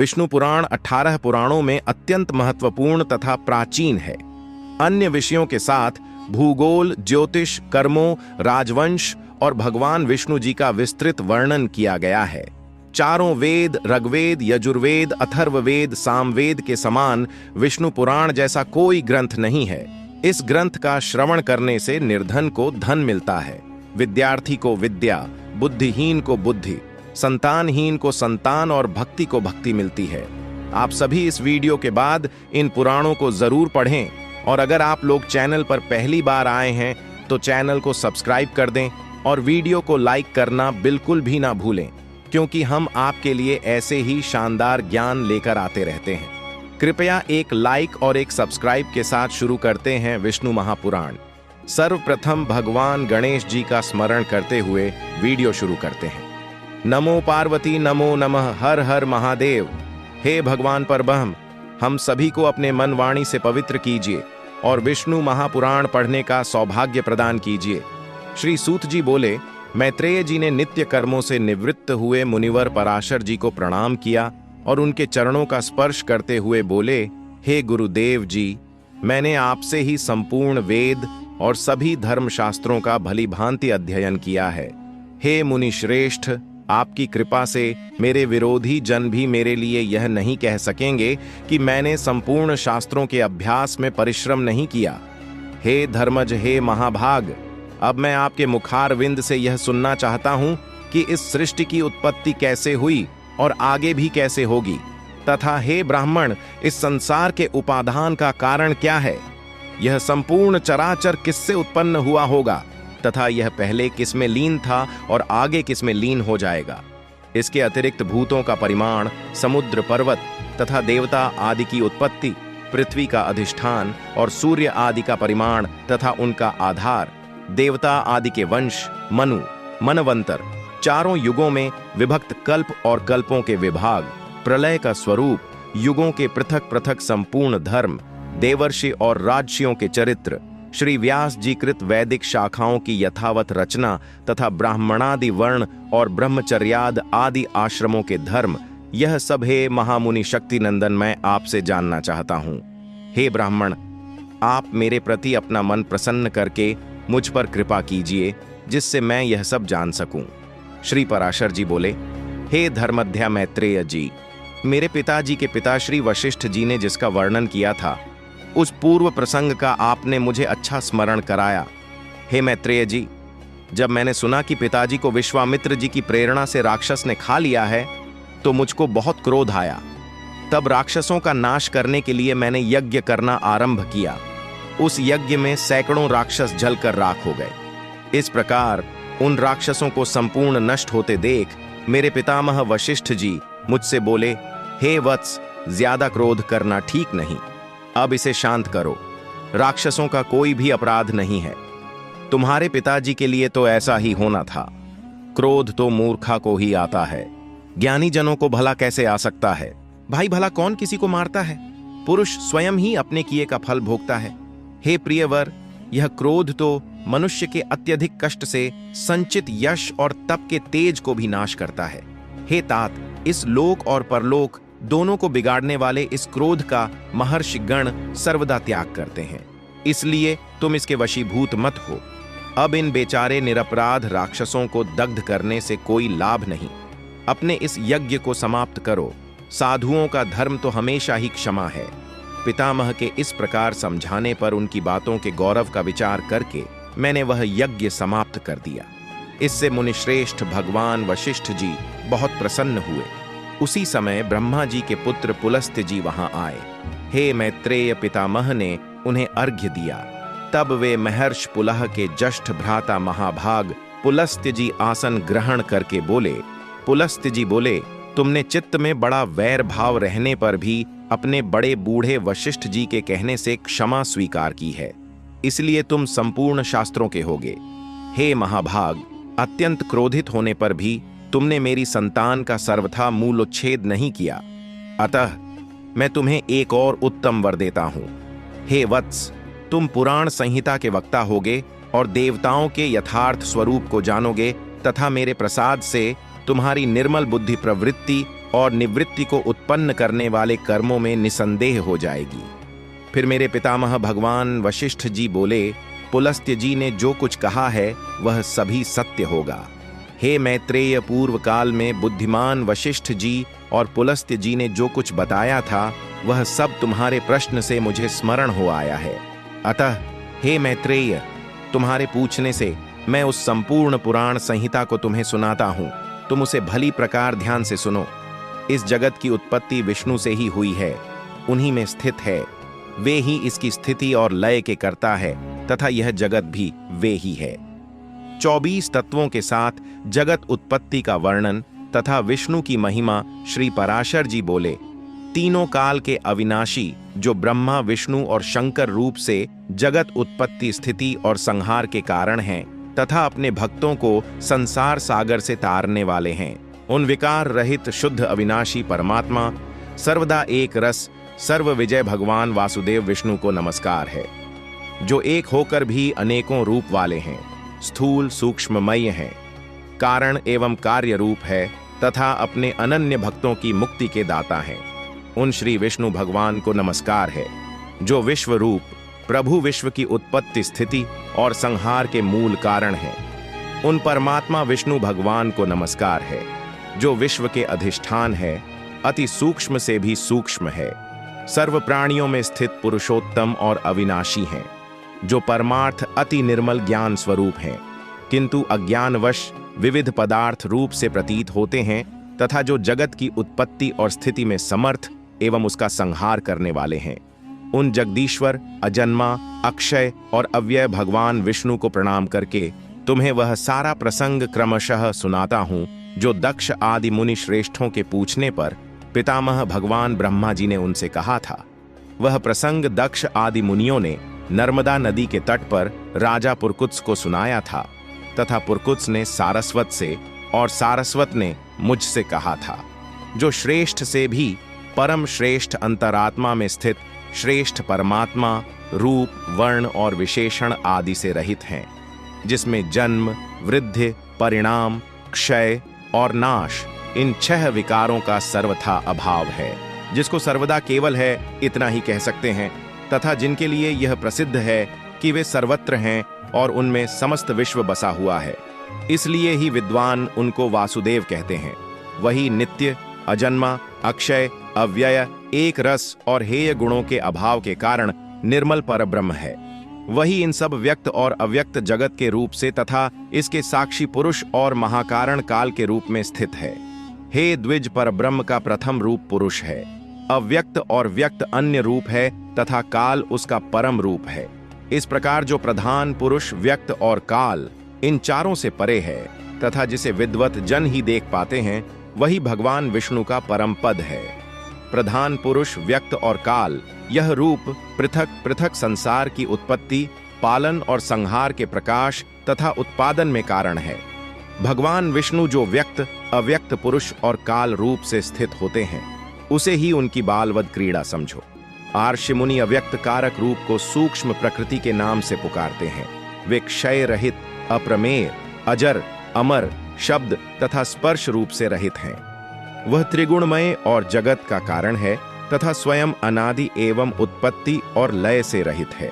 विष्णु पुराण 18 पुराणों में अत्यंत महत्वपूर्ण तथा प्राचीन है। अन्य विषयों के साथ भूगोल, ज्योतिष, कर्मों, राजवंश और भगवान विष्णु जी का विस्तृत वर्णन किया गया है। चारों वेद, ऋग्वेद, यजुर्वेद, अथर्ववेद, सामवेद के समान विष्णु पुराण जैसा कोई ग्रंथ नहीं है। इस ग्रंथ का श्रवण करने से निर्धन को धन मिलता है, विद्यार्थी को विद्या, बुद्धिहीन को बुद्धि, संतानहीन को संतान और भक्ति को भक्ति मिलती है। आप सभी इस वीडियो के बाद इन पुराणों को जरूर पढ़ें और अगर आप लोग चैनल पर पहली बार आए हैं तो चैनल को सब्सक्राइब कर दें और वीडियो को लाइक करना बिल्कुल भी ना भूलें, क्योंकि हम आपके लिए ऐसे ही शानदार ज्ञान लेकर आते रहते हैं। कृपया एक लाइक और एक सब्सक्राइब के साथ शुरू करते हैं विष्णु महापुराण। सर्वप्रथम भगवान गणेश जी का स्मरण करते हुए वीडियो शुरू करते हैं। नमो पार्वती नमो नमः, हर हर महादेव। हे भगवान परब्रह्म, हम सभी को अपने मन वाणी से पवित्र कीजिए और विष्णु महापुराण पढ़ने का सौभाग्य प्रदान कीजिए। श्री सूत जी बोले, मैत्रेय जी ने नित्य कर्मों से निवृत्त हुए मुनिवर पराशर जी को प्रणाम किया और उनके चरणों का स्पर्श करते हुए बोले, हे गुरुदेव जी, मैंने आपसे ही संपूर्ण वेद और सभी धर्मशास्त्रों का भली भांति अध्ययन किया है। हे मुनि श्रेष्ठ, आपकी कृपा से मेरे विरोधी जन भी मेरे लिए यह नहीं कह सकेंगे कि मैंने संपूर्ण शास्त्रों के अभ्यास में परिश्रम नहीं किया। हे धर्मज, हे महाभाग, अब मैं आपके मुखारविंद से यह सुनना चाहता हूं कि इस सृष्टि की उत्पत्ति कैसे हुई और आगे भी कैसे होगी, तथा हे ब्राह्मण, इस संसार के उपादान का कारण क्या है। यह संपूर्ण चराचर किससे उत्पन्न हुआ होगा तथा यह पहले किसमें लीन था और आगे किसमें लीन हो जाएगा। इसके अतिरिक्त भूतों का परिमाण, समुद्र, पर्वत तथा देवता आदि की उत्पत्ति, पृथ्वी का अधिष्ठान और सूर्य आदि का परिमाण तथा उनका आधार, देवता आदि के वंश, मनु, मनवंतर, चारों युगों में विभक्त कल्प और कल्पों के विभाग, प्रलय का स्वरूप, युगों के पृथक पृथक संपूर्ण धर्म, देवर्षि और राजर्षियों के चरित्र, श्री व्यास जी कृत वैदिक शाखाओं की यथावत रचना तथा ब्राह्मणादि वर्ण और ब्रह्मचर्याद आदि आश्रमों के धर्म, यह सब हे महामुनि शक्ति नंदन मैं आपसे जानना चाहता हूं। हे ब्राह्मण, आप मेरे प्रति अपना मन प्रसन्न करके मुझ पर कृपा कीजिए, जिससे मैं यह सब जान सकूं। श्री पराशर जी बोले, हे धर्मध्या मैत्रेय जी, मेरे पिताजी के पिता श्री वशिष्ठ जी ने जिसका वर्णन किया था, उस पूर्व प्रसंग का आपने मुझे अच्छा स्मरण कराया। हे मैत्रेय जी, जब मैंने सुना कि पिताजी को विश्वामित्र जी की प्रेरणा से राक्षस ने खा लिया है, तो मुझको बहुत क्रोध आया। तब राक्षसों का नाश करने के लिए मैंने यज्ञ करना आरंभ किया। उस यज्ञ में सैकड़ों राक्षस जलकर राख हो गए। इस प्रकार उन राक्षसों को संपूर्ण नष्ट होते देख मेरे पितामह वशिष्ठ जी मुझसे बोले, हे वत्स, ज्यादा क्रोध करना ठीक नहीं, अब इसे शांत करो। राक्षसों का कोई भी अपराध नहीं है। तुम्हारे पिताजी के लिए तो ऐसा ही होना था। क्रोध तो मूर्खा को ही आता है, ज्ञानी जनों को भला कैसे आ सकता है। भाई, भला कौन किसी को मारता है? पुरुष स्वयं ही अपने किए का फल भोगता है। हे प्रियवर, यह क्रोध तो मनुष्य के अत्यधिक कष्ट से संचित यश और तप के तेज को भी नाश करता है। हे तात, इस लोक और परलोक दोनों को बिगाड़ने वाले इस क्रोध का महर्षि गण सर्वदा त्याग करते हैं, इसलिए तुम इसके वशीभूत मत हो। अब इन बेचारे निरपराध राक्षसों को दग्ध करने से कोई लाभ नहीं। अपने इस यज्ञ को समाप्त करो। साधुओं का धर्म तो हमेशा ही क्षमा है। पितामह के इस प्रकार समझाने पर उनकी बातों के गौरव का विचार करके मैंने वह यज्ञ समाप्त कर दिया। इससे मुनिश्रेष्ठ भगवान वशिष्ठ जी बहुत प्रसन्न हुए। उसी समय ब्रह्मा जी के पुत्र पुलस्त्य जी वहां आए। हे मैत्रेय पितामह ने उन्हें अर्घ्य दिया। तब वे महर्षि पुलह के ज्येष्ठ भ्राता महाभाग पुलस्त्य जी आसन ग्रहण करके बोले। पुलस्त्य जी बोले, तुमने चित्त में बड़ा वैर भाव रहने पर भी अपने बड़े बूढ़े वशिष्ठ जी के कहने से क्षमा स्वीकार की है, इसलिए तुम संपूर्ण शास्त्रों के होगे। हे महाभाग, अत्यंत क्रोधित होने पर भी तुमने मेरी संतान का सर्वथा मूलोच्छेद नहीं किया, अतः मैं तुम्हें एक और उत्तम वर देता हूं। हे वत्स, तुम पुराण संहिता के वक्ता होगे और देवताओं के यथार्थ स्वरूप को जानोगे तथा मेरे प्रसाद से तुम्हारी निर्मल बुद्धि प्रवृत्ति और निवृत्ति को उत्पन्न करने वाले कर्मों में निसंदेह हो जाएगी। फिर मेरे पितामह भगवान वशिष्ठ जी बोले, पुलस्त्य जी ने जो कुछ कहा है वह सभी सत्य होगा। हे मैत्रेय, पूर्व काल में बुद्धिमान वशिष्ठ जी और पुलस्त्य जी ने जो कुछ बताया था वह सब तुम्हारे प्रश्न से मुझे स्मरण हो आया है। अतः हे मैत्रेय, तुम्हारे पूछने से मैं उस संपूर्ण पुराण संहिता को तुम्हें सुनाता हूं। तुम उसे भली प्रकार ध्यान से सुनो। इस जगत की उत्पत्ति विष्णु से ही हुई है, उन्हीं में स्थित है। वे ही इसकी स्थिति और लय के कर्ता है तथा यह जगत भी वे ही है। 24 तत्वों के साथ जगत उत्पत्ति का वर्णन तथा विष्णु की महिमा श्री पराशर जी बोले, तीनों काल के अविनाशी जो ब्रह्मा, विष्णु और शंकर रूप से जगत उत्पत्ति, स्थिति और संहार के कारण हैं तथा अपने भक्तों को संसार सागर से तारने वाले हैं, उन विकार रहित शुद्ध अविनाशी परमात्मा सर्वदा एक रस सर्व विजय भगवान वासुदेव विष्णु को नमस्कार है, जो एक होकर भी अनेकों रूप वाले हैं, स्थूल सूक्ष्ममय हैं, कारण एवं कार्य रूप है तथा अपने अनन्य भक्तों की मुक्ति के दाता हैं। उन श्री विष्णु भगवान को नमस्कार है, जो विश्व रूप प्रभु, विश्व की उत्पत्ति, स्थिति और संहार के मूल कारण हैं। उन परमात्मा विष्णु भगवान को नमस्कार है, जो विश्व के अधिष्ठान है, अति सूक्ष्म से भी सूक्ष्म है, सर्व प्राणियों में स्थित पुरुषोत्तम और अविनाशी हैं, जो परमार्थ अति निर्मल ज्ञान स्वरूप हैं, किंतु अज्ञानवश विविध पदार्थ रूप से प्रतीत होते हैं तथा जो जगत की उत्पत्ति और स्थिति में समर्थ एवं उसका संहार करने वाले हैं। उन जगदीश्वर, अजन्मा, अक्षय और अव्यय भगवान विष्णु को प्रणाम करके तुम्हें वह सारा प्रसंग क्रमशः सुनाता हूं, जो दक्ष आदि मुनि श्रेष्ठों के पूछने पर पितामह भगवान ब्रह्मा जी ने उनसे कहा था। वह प्रसंग दक्ष आदि मुनियों ने नर्मदा नदी के तट पर राजा पुरकुत्स को सुनाया था तथा पुरकुत्स ने सारस्वत से और सारस्वत ने मुझसे कहा था, जो श्रेष्ठ से भी परम श्रेष्ठ अंतरात्मा में स्थित श्रेष्ठ परमात्मा रूप, वर्ण और विशेषण आदि से रहित हैं, जिसमें जन्म, वृद्धि, परिणाम, क्षय और नाश इन 6 विकारों का सर्वथा अभाव है, जिसको सर्वदा केवल है इतना ही कह सकते हैं, तथा जिनके लिए यह प्रसिद्ध है कि वे सर्वत्र हैं और उनमें समस्त विश्व बसा हुआ है। इसलिए ही विद्वान उनको वासुदेव कहते हैं। वही नित्य, अजन्मा, अक्षय, अव्यय, एक रस और हेय गुणों के अभाव के कारण निर्मल परब्रह्म है। वही इन सब व्यक्त और अव्यक्त जगत के रूप से तथा इसके साक्षी पुरुष और महाकारण काल के रूप में स्थित है। हे द्विज, परब्रह्म का प्रथम रूप पुरुष है, अव्यक्त और व्यक्त अन्य रूप है तथा काल उसका परम रूप है। इस प्रकार जो प्रधान पुरुष, व्यक्त और काल इन चारों से परे है तथा जिसे विद्वत जन ही देख पाते हैं, वही भगवान विष्णु का परम पद है। प्रधान पुरुष, व्यक्त और काल यह रूप पृथक पृथक संसार की उत्पत्ति, पालन और संहार के प्रकाश तथा उत्पादन में कारण है। भगवान विष्णु जो व्यक्त, अव्यक्त पुरुष और काल रूप से स्थित होते हैं, उसे ही उनकी बालवद क्रीड़ा समझो। आर्षि मुनि अव्यक्त कारक रूप को सूक्ष्म प्रकृति के नाम से पुकारते हैं। वे क्षय रहित, अप्रमेय, अजर, अमर, शब्द तथा स्पर्श रूप से रहित हैं। वह त्रिगुणमय और जगत का कारण है तथा स्वयं अनादि एवं उत्पत्ति और लय से रहित है।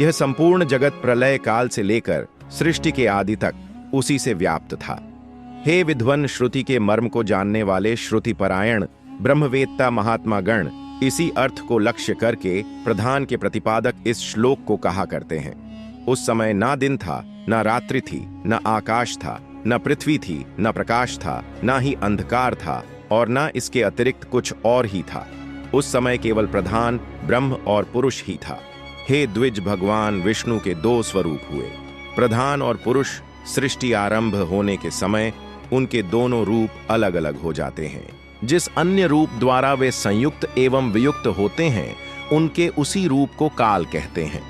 यह संपूर्ण जगत प्रलय काल से लेकर सृष्टि के आदि तक उसी से व्याप्त था। हे विद्वन, श्रुति के मर्म को जानने वाले श्रुति परायण ब्रह्मवेत्ता महात्मा गण इसी अर्थ को लक्ष्य करके प्रधान के प्रतिपादक इस श्लोक को कहा करते हैं। उस समय ना दिन था, ना रात्रि थी, न आकाश था, न पृथ्वी थी, न प्रकाश था, ना ही अंधकार था और ना इसके अतिरिक्त कुछ और ही था। उस समय केवल प्रधान ब्रह्म और पुरुष ही था। हे द्विज, भगवान विष्णु के 2 स्वरूप हुए। प्रधान और पुरुष सृष्टि आरंभ होने के समय उनके दोनों रूप अलग अलग हो जाते हैं। जिस अन्य रूप द्वारा वे संयुक्त एवं वियुक्त होते हैं, उनके उसी रूप को काल कहते हैं।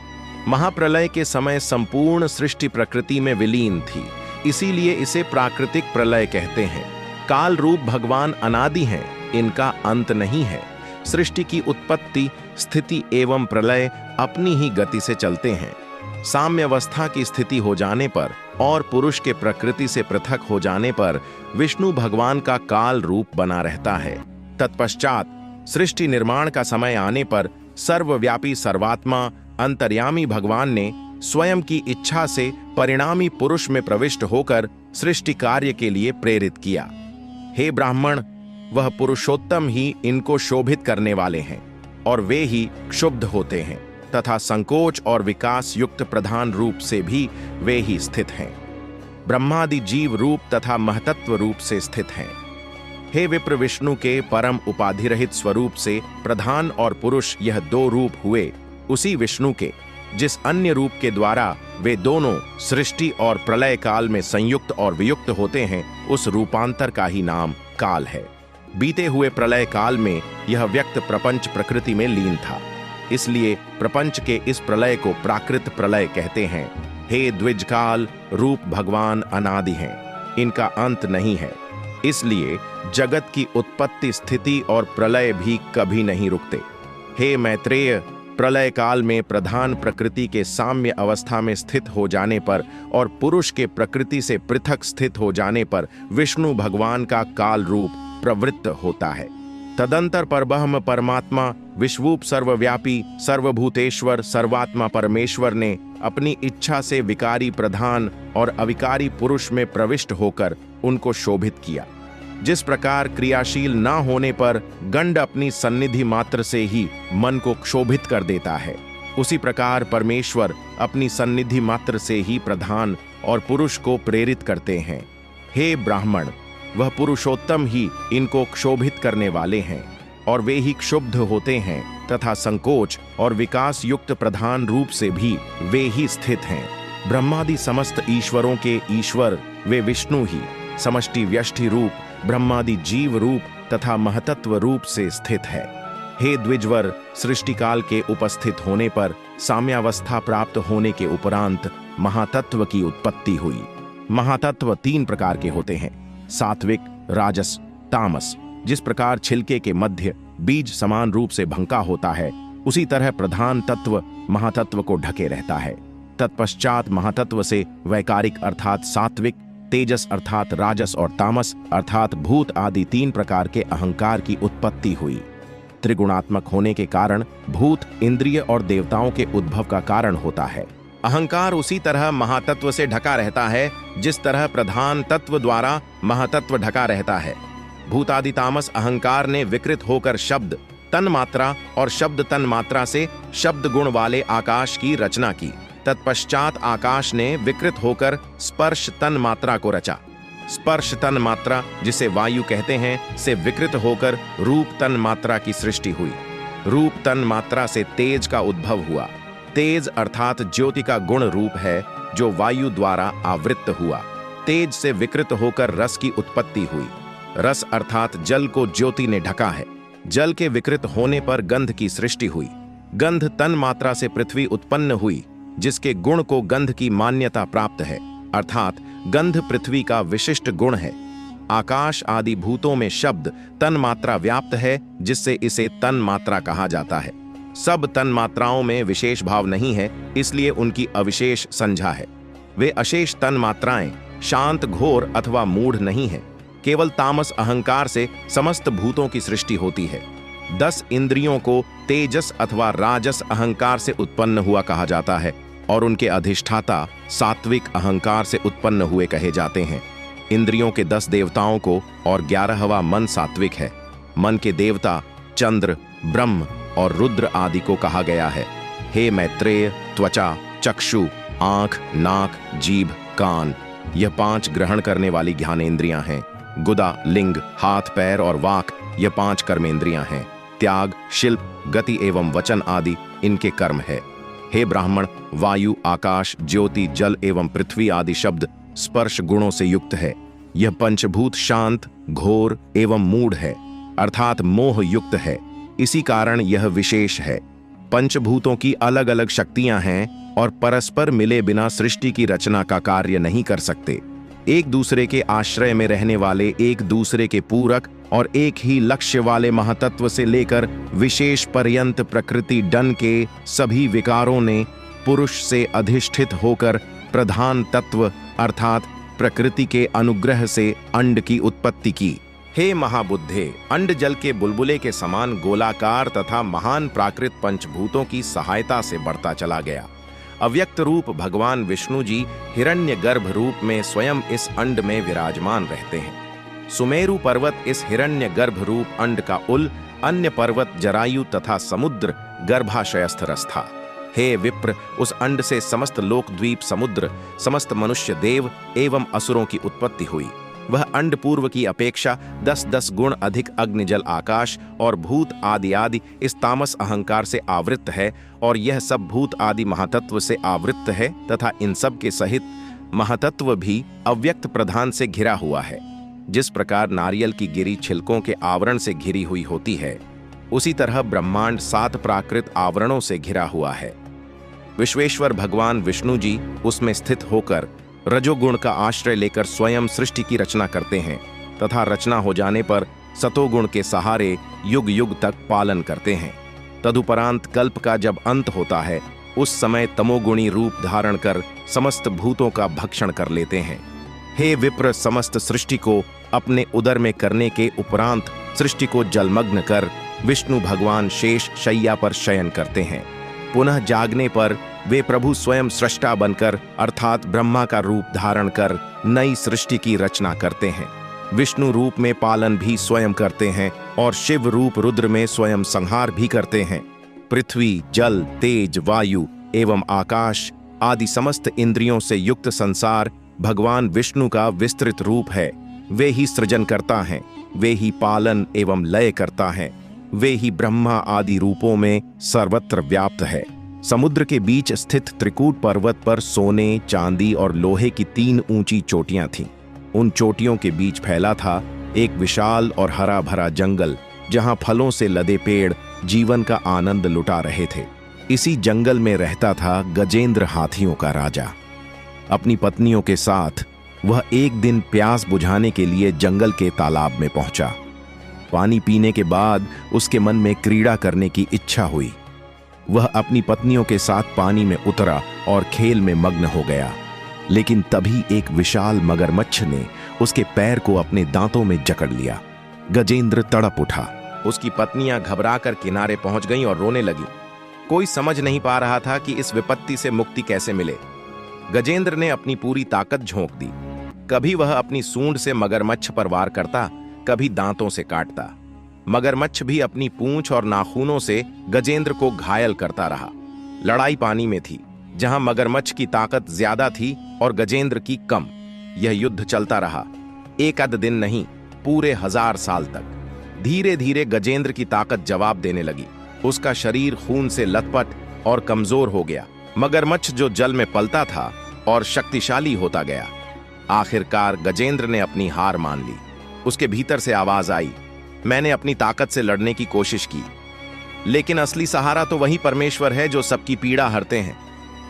महाप्रलय के समय संपूर्ण सृष्टि प्रकृति में विलीन थी, इसीलिए इसे प्राकृतिक प्रलय कहते हैं। काल रूप भगवान अनादि हैं, इनका अंत नहीं है। सृष्टि की उत्पत्ति, स्थिति एवं प्रलय अपनी ही गति से चलते हैं। साम्यावस्था की स्थिति हो जाने पर और पुरुष के प्रकृति से पृथक हो जाने पर विष्णु भगवान का काल रूप बना रहता है। तत्पश्चात सृष्टि निर्माण का समय आने पर सर्वव्यापी सर्वात्मा अंतर्यामी भगवान ने स्वयं की इच्छा से परिणामी पुरुष में प्रविष्ट होकर सृष्टि कार्य के लिए प्रेरित किया। हे ब्राह्मण, वह पुरुषोत्तम ही इनको शोभित करने वाले हैं और वे ही क्षुब्ध होते हैं तथा संकोच और विकास युक्त प्रधान रूप से भी वे ही स्थित हैं। ब्रह्मादि जीव रूप तथा महतत्व रूप से स्थित हैं। हे विप्र, विष्णु के परम उपाधि रहित स्वरूप से प्रधान और पुरुष यह दो रूप हुए उसी विष्णु के, जिस अन्य रूप के द्वारा वे दोनों सृष्टि और प्रलय काल में संयुक्त और वियुक्त होते हैं, उस रूपांतर का ही नाम काल है। बीते हुए प्रलय काल में यह व्यक्त प्रपंच प्रकृति में लीन था, इसलिए प्रपंच के इस प्रलय को प्राकृत प्रलय कहते हैं। हे द्विज काल रूप भगवान अनादि हैं, इनका अंत नहीं है, इसलिए जगत की उत्पत्ति स्थिति और प्रलय भी कभी नहीं रुकते। हे मैत्रेय, प्रलय काल में प्रधान प्रकृति के साम्य अवस्था में स्थित हो जाने पर और पुरुष के प्रकृति से पृथक स्थित हो जाने पर विष्णु भगवान का काल रूप प्रवृत्त होता है। तदंतर परब्रह्म परमात्मा विश्वरूप सर्वव्यापी सर्वभूतेश्वर सर्वात्मा परमेश्वर ने अपनी इच्छा से विकारी प्रधान और अविकारी पुरुष में प्रविष्ट होकर उनको शोभित किया। जिस प्रकार क्रियाशील न होने पर गंड अपनी सन्निधि मात्र से ही मन को क्षोभित कर देता है, उसी प्रकार परमेश्वर अपनी सन्निधि मात्र से ही प्रधान और पुरुष को प्रेरित करते हैं। हे ब्राह्मण, वह पुरुषोत्तम ही इनको क्षोभित करने वाले हैं और वे ही क्षुब्ध होते हैं तथा संकोच और विकास युक्त प्रधान रूप से भी वे ही स्थित हैं। ब्रह्मादि समस्त ईश्वरों के ईश्वर वे विष्णु ही समष्टि व्यष्टि रूप ब्रह्मादि जीव रूप तथा महतत्व रूप से स्थित है। हे द्विजवर, सृष्टि काल के उपस्थित होने पर साम्यावस्था प्राप्त होने के उपरांत महातत्व की उत्पत्ति हुई। महातत्व तीन प्रकार के होते हैं, सात्विक, राजस, तामस। जिस प्रकार छिलके के मध्य बीज समान रूप से भंका होता है, उसी तरह प्रधान तत्व महातत्व को ढके रहता है। तत्पश्चात महातत्व से वैकारिक अर्थात सात्विक, तेजस अर्थात राजस और तामस अर्थात भूत आदि तीन प्रकार के अहंकार की उत्पत्ति हुई। त्रिगुणात्मक होने के कारण भूत, इंद्रिय और देवताओं के उद्भव का कारण होता है। अहंकार उसी तरह महातत्व से ढका रहता है जिस तरह प्रधान तत्व द्वारा महातत्व ढका रहता है। भूतादि तामस अहंकार ने विकृत होकर शब्द तन्मात्रा और शब्द तन्मात्रा से शब्द गुण वाले आकाश की रचना की। तत्पश्चात आकाश ने विकृत होकर स्पर्श तन्मात्रा को रचा। स्पर्श तन्मात्रा, जिसे वायु कहते हैं, से विकृत होकर रूप तन्मात्रा की सृष्टि हुई। रूप तन्मात्रा से तेज का उद्भव हुआ। तेज अर्थात ज्योति का गुण रूप है जो वायु द्वारा आवृत्त हुआ। तेज से विकृत होकर रस की उत्पत्ति हुई। रस अर्थात जल को ज्योति ने ढका है। जल के विकृत होने पर गंध की सृष्टि हुई। गंध तन्मात्रा से पृथ्वी उत्पन्न हुई, जिसके गुण को गंध की मान्यता प्राप्त है, अर्थात गंध पृथ्वी का विशिष्ट गुण है। आकाश आदि भूतों में शब्द तन्मात्रा व्याप्त है, जिससे इसे तन्मात्रा कहा जाता है। सब तन्मात्राओं में विशेष भाव नहीं है, इसलिए उनकी अविशेष संज्ञा है। वे अशेष तन्मात्राएं शांत, घोर अथवा मूढ़ नहीं है। केवल तामस अहंकार से समस्त भूतों की सृष्टि होती है। 10 इंद्रियों को तेजस अथवा राजस अहंकार से उत्पन्न हुआ कहा जाता है और उनके अधिष्ठाता सात्विक अहंकार से उत्पन्न हुए कहे जाते हैं। इंद्रियों के 10 देवताओं को और 11वां मन सात्विक है। मन के देवता चंद्र, ब्रह्म और रुद्र आदि को कहा गया है। हे मैत्रेय, त्वचा, चक्षु, आंख, नाक, जीभ, कान, यह 5 ग्रहण करने वाली ज्ञानेंद्रियां हैं। गुदा, लिंग, हाथ, पैर और वाक, यह 5 कर्मेंद्रियां हैं। त्याग, शिल्प, गति एवं वचन आदि इनके कर्म है। हे ब्राह्मण, वायु, आकाश, ज्योति, जल एवं पृथ्वी आदि शब्द स्पर्श गुणों से युक्त है। यह पंचभूत शांत, घोर एवं मूढ़ है, अर्थात मोह युक्त है। इसी कारण यह विशेष है। पंचभूतों की अलग अलग शक्तियां हैं और परस्पर मिले बिना सृष्टि की रचना का कार्य नहीं कर सकते। एक दूसरे के आश्रय में रहने वाले, एक दूसरे के पूरक और एक ही लक्ष्य वाले महातत्व से लेकर विशेष पर्यंत प्रकृति डन के सभी विकारों ने पुरुष से अधिष्ठित होकर प्रधान तत्व अर्थात प्रकृति के अनुग्रह से अंड की उत्पत्ति की। हे महाबुद्धे, अंड जल के बुलबुले के समान गोलाकार तथा महान प्राकृत पंचभूतों की सहायता से बढ़ता चला गया। अव्यक्त रूप भगवान विष्णु जी हिरण्यगर्भ रूप में स्वयं इस अंड में विराजमान रहते हैं। सुमेरु पर्वत इस हिरण्यगर्भ रूप अंड का उल, अन्य पर्वत जरायु तथा समुद्र गर्भाशयस्थ रस था। हे विप्र, उस अंड से समस्त लोकद्वीप समुद्र, समस्त मनुष्य देव एवं असुरों की उत्पत्ति हुई। वह अंड पूर्व की अपेक्षा 10-10 गुण अधिक अग्नि जल आकाश और भूत आदि इस तामस अहंकार से आवृत्त है, और यह सब भूत आदि महातत्व से आवृत्त है तथा इन सब के सहित महातत्व भी अव्यक्त प्रधान से घिरा हुआ है। जिस प्रकार नारियल की गिरी छिलकों के आवरण से घिरी हुई होती है, उसी तरह ब्रह्मांड 7 प्राकृत आवरणों से घिरा हुआ है। विश्वेश्वर भगवान विष्णु जी उसमें स्थित होकर रजोगुण का आश्रय लेकर स्वयं सृष्टि की रचना करते हैं तथा रचना हो जाने पर सतोगुण के सहारे युग युग तक पालन करते हैं। तदुपरांत कल्प का जब अंत होता है, उस समय तमोगुणी रूप धारण कर समस्त भूतों का भक्षण कर लेते हैं। हे विप्र, समस्त सृष्टि को अपने उदर में करने के उपरांत सृष्टि को जलमग्न कर विष्णु भगवान शेष शैया पर शयन करते हैं। पुनः जागने पर वे प्रभु स्वयं सृष्टा बनकर अर्थात ब्रह्मा का रूप धारण कर नई सृष्टि की रचना करते हैं। विष्णु रूप में पालन भी स्वयं करते हैं और शिव रूप रुद्र में स्वयं संहार भी करते हैं। पृथ्वी, जल, तेज, वायु एवं आकाश आदि समस्त इंद्रियों से युक्त संसार भगवान विष्णु का विस्तृत रूप है। वे ही सृजन करता हैं, वे ही पालन एवं लय करता है, वे ही ब्रह्मा आदि रूपों में सर्वत्र व्याप्त है। समुद्र के बीच स्थित त्रिकूट पर्वत पर सोने, चांदी और लोहे की 3 ऊंची चोटियां थीं। उन चोटियों के बीच फैला था एक विशाल और हरा भरा जंगल, जहां फलों से लदे पेड़ जीवन का आनंद लुटा रहे थे। इसी जंगल में रहता था गजेंद्र हाथियों का राजा। अपनी पत्नियों के साथ वह एक दिन प्यास बुझाने के लिए जंगल के तालाब में पहुंचा। पानी पीने के बाद उसके मन में क्रीड़ा करने की इच्छा हुई। वह अपनी पत्नियों के साथ पानी में उतरा और खेल में मग्न हो गया। लेकिन तभी एक विशाल मगरमच्छ ने उसके पैर को अपने दांतों में जकड़ लिया। गजेंद्र तड़प उठा। उसकी पत्नियां घबराकर किनारे पहुंच गईं और रोने लगीं। कोई समझ नहीं पा रहा था कि इस विपत्ति से मुक्ति कैसे मिले। गजेंद्र ने अपनी पूरी ताकत झोंक दी। कभी वह अपनी सूंड से मगरमच्छ पर वार करता, कभी दांतों से काटता। मगरमच्छ भी अपनी पूंछ और नाखूनों से गजेंद्र को घायल करता रहा। लड़ाई पानी में थी, जहां मगरमच्छ की ताकत ज्यादा थी और गजेंद्र की कम। यह युद्ध चलता रहा, एक आध दिन नहीं, पूरे 1000 साल तक। धीरे धीरे गजेंद्र की ताकत जवाब देने लगी। उसका शरीर खून से लथपथ और कमजोर हो गया। मगरमच्छ जो जल में पलता था और शक्तिशाली होता गया। आखिरकार गजेंद्र ने अपनी हार मान ली। उसके भीतर से आवाज आई, मैंने अपनी ताकत से लड़ने की कोशिश की, लेकिन असली सहारा तो वही परमेश्वर है जो सबकी पीड़ा हरते हैं।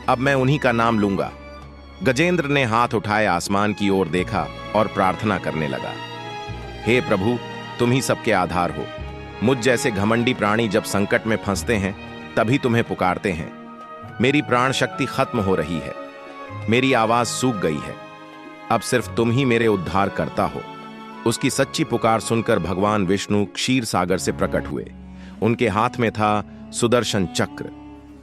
अब मैं उन्हीं का नाम लूंगा। गजेंद्र ने हाथ उठाए आसमान की ओर देखा और प्रार्थना करने लगा, हे प्रभु, तुम ही सबके आधार हो। मुझ जैसे घमंडी प्राणी जब संकट में फंसते हैं तभी तुम्हें पुकारते हैं। मेरी प्राण शक्ति खत्म हो रही है, मेरी आवाज सूख गई है। अब सिर्फ तुम ही मेरे उद्धार करता हो। उसकी सच्ची पुकार सुनकर भगवान विष्णु क्षीर सागर से प्रकट हुए। उनके हाथ में था सुदर्शन चक्र।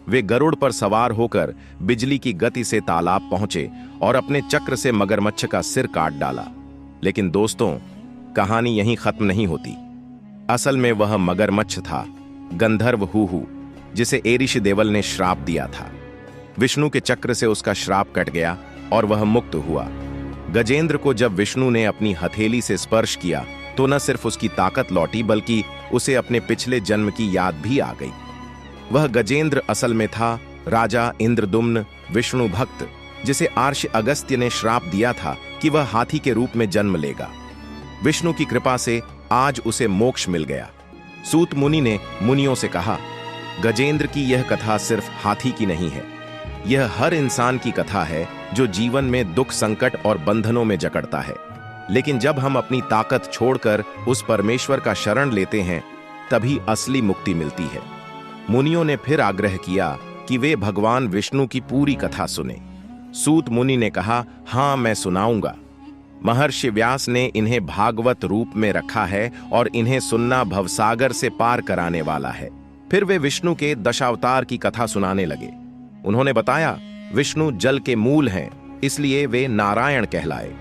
वे गरुड़ पर सवार होकर बिजली की गति से तालाब पहुंचे और अपने चक्र से मगरमच्छ का सिर काट डाला। लेकिन दोस्तों, कहानी यहीं खत्म नहीं होती। असल में वह मगरमच्छ था गंधर्व हूहू, जिसे एरिश देवल ने श्राप दिया था। विष्णु के चक्र से उसका श्राप कट गया और वह मुक्त हुआ। गजेंद्र को जब विष्णु ने अपनी हथेली से स्पर्श किया तो न सिर्फ उसकी ताकत लौटी, बल्कि उसे अपने पिछले जन्म की याद भी आ गई। वह गजेंद्र असल में था राजा इंद्रदुम्न विष्णु भक्त, जिसे आर्ष अगस्त्य ने श्राप दिया था कि वह हाथी के रूप में जन्म लेगा। विष्णु की कृपा से आज उसे मोक्ष मिल गया। सूत मुनि ने मुनियों से कहा, गजेंद्र की यह कथा सिर्फ हाथी की नहीं है, यह हर इंसान की कथा है जो जीवन में दुख, संकट और बंधनों में जकड़ता है। लेकिन जब हम अपनी ताकत छोड़कर उस परमेश्वर का शरण लेते हैं, तभी असली मुक्ति मिलती है। मुनियों ने फिर आग्रह किया कि वे भगवान विष्णु की पूरी कथा सुने। सूत मुनि ने कहा, हाँ मैं सुनाऊंगा। महर्षि व्यास ने इन्हें भागवत रूप में रखा है और इन्हें सुनना भवसागर से पार कराने वाला है। फिर वे विष्णु के दशावतार की कथा सुनाने लगे। उन्होंने बताया, विष्णु जल के मूल हैं, इसलिए वे नारायण कहलाए।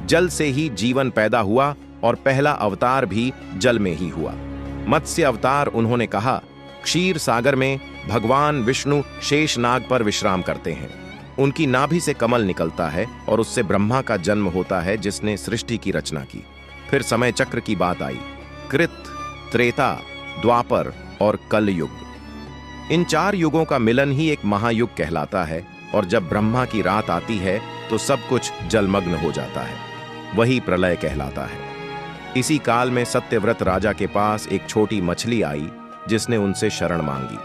जल से ही जीवन पैदा हुआ और पहला अवतार भी जल में ही हुआ। मत्स्य अवतार उन्होंने कहा, क्षीर सागर में भगवान विष्णु शेषनाग पर विश्राम करते हैं। उनकी नाभि से कमल निकलता है और उससे ब्रह्मा का जन्म होता है, जिसने सृष्टि की रचना की। फिर समय चक्र की बात आई। कृत, त्रेता, द्वापर और कलयुग। इन 4 युगों का मिलन ही एक महायुग कहलाता है, और जब ब्रह्मा की रात आती है तो सब कुछ जलमग्न हो जाता है। वही प्रलय कहलाता है। इसी काल में सत्यव्रत राजा के पास एक छोटी मछली आई, जिसने उनसे शरण मांगी।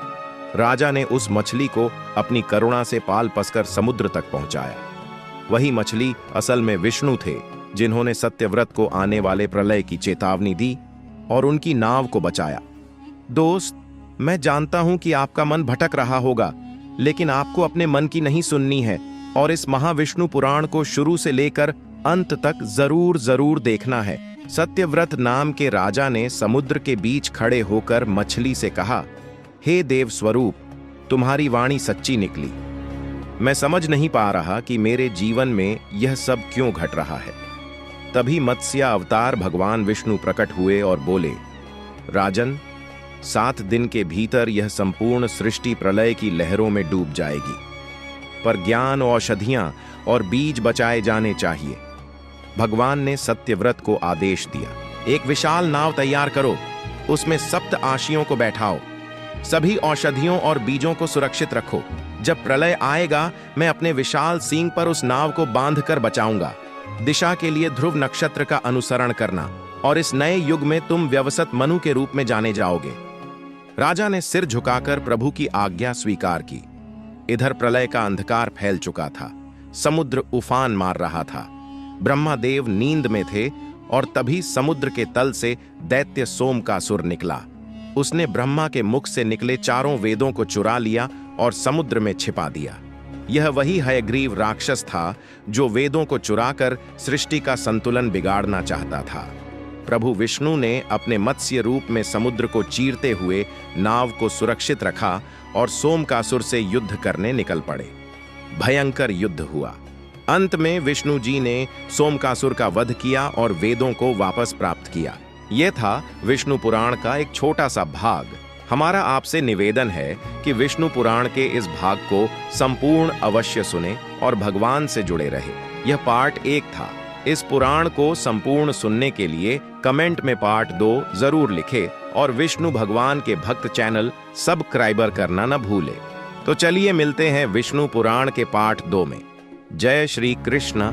राजा ने उस मछली को अपनी करुणा से पाल पसकर समुद्र तक पहुंचाया। वही मछली असल में विष्णु थे, जिन्होंने सत्यव्रत को आने वाले प्रलय की चेतावनी दी और उनकी नाव को बचाया। दोस्त, मैं जानता हूं कि आपका मन भटक रहा होगा, लेकिन आपको अपने मन की नहीं सुननी है और इस महाविष्णु पुराण को शुरू से लेकर अंत तक जरूर देखना है। सत्यव्रत नाम के राजा ने समुद्र के बीच खड़े होकर मछली से कहा, हे देव स्वरूप, तुम्हारी वाणी सच्ची निकली। मैं समझ नहीं पा रहा कि मेरे जीवन में यह सब क्यों घट रहा है। तभी मत्स्य अवतार भगवान विष्णु प्रकट हुए और बोले, राजन, 7 दिन के भीतर यह संपूर्ण सृष्टि प्रलय की लहरों में डूब जाएगी, पर ज्ञान, औषधियां और बीज बचाए जाने चाहिए। भगवान ने सत्यव्रत को आदेश दिया, एक विशाल नाव तैयार करो, उसमें 7 आशियों को बैठाओ, सभी औषधियों और बीजों को सुरक्षित रखो। जब प्रलय आएगा, मैं अपने विशाल सींग पर उस नाव को बांधकर बचाऊंगा। दिशा के लिए ध्रुव नक्षत्र का अनुसरण करना, और इस नए युग में तुम व्यवसत मनु के रूप में जाने जाओगे। राजा ने सिर झुकाकर प्रभु की आज्ञा स्वीकार की। इधर प्रलय का अंधकार फैल चुका था, समुद्र उफान मार रहा था। ब्रह्मादेव नींद में थे और तभी समुद्र के तल से दैत्य सोमकासुर निकला। उसने ब्रह्मा के मुख से निकले 4 वेदों को चुरा लिया और समुद्र में छिपा दिया। यह वही हयग्रीव राक्षस था जो वेदों को चुराकर सृष्टि का संतुलन बिगाड़ना चाहता था। प्रभु विष्णु ने अपने मत्स्य रूप में समुद्र को चीरते हुए नाव को सुरक्षित रखा और सोमकासुर से युद्ध करने निकल पड़े। भयंकर युद्ध हुआ। अंत में विष्णु जी ने सोमकासुर का वध किया और वेदों को वापस प्राप्त किया। यह था विष्णु पुराण का एक छोटा सा भाग। हमारा आपसे निवेदन है कि विष्णु पुराण के इस भाग को संपूर्ण अवश्य सुने और भगवान से जुड़े रहे। यह पार्ट 1 था। इस पुराण को संपूर्ण सुनने के लिए कमेंट में पार्ट 2 जरूर लिखे और विष्णु भगवान के भक्त चैनल सब्सक्राइबर करना न भूले। तो चलिए मिलते हैं विष्णु पुराण के पार्ट 2 में। जय श्री कृष्ण।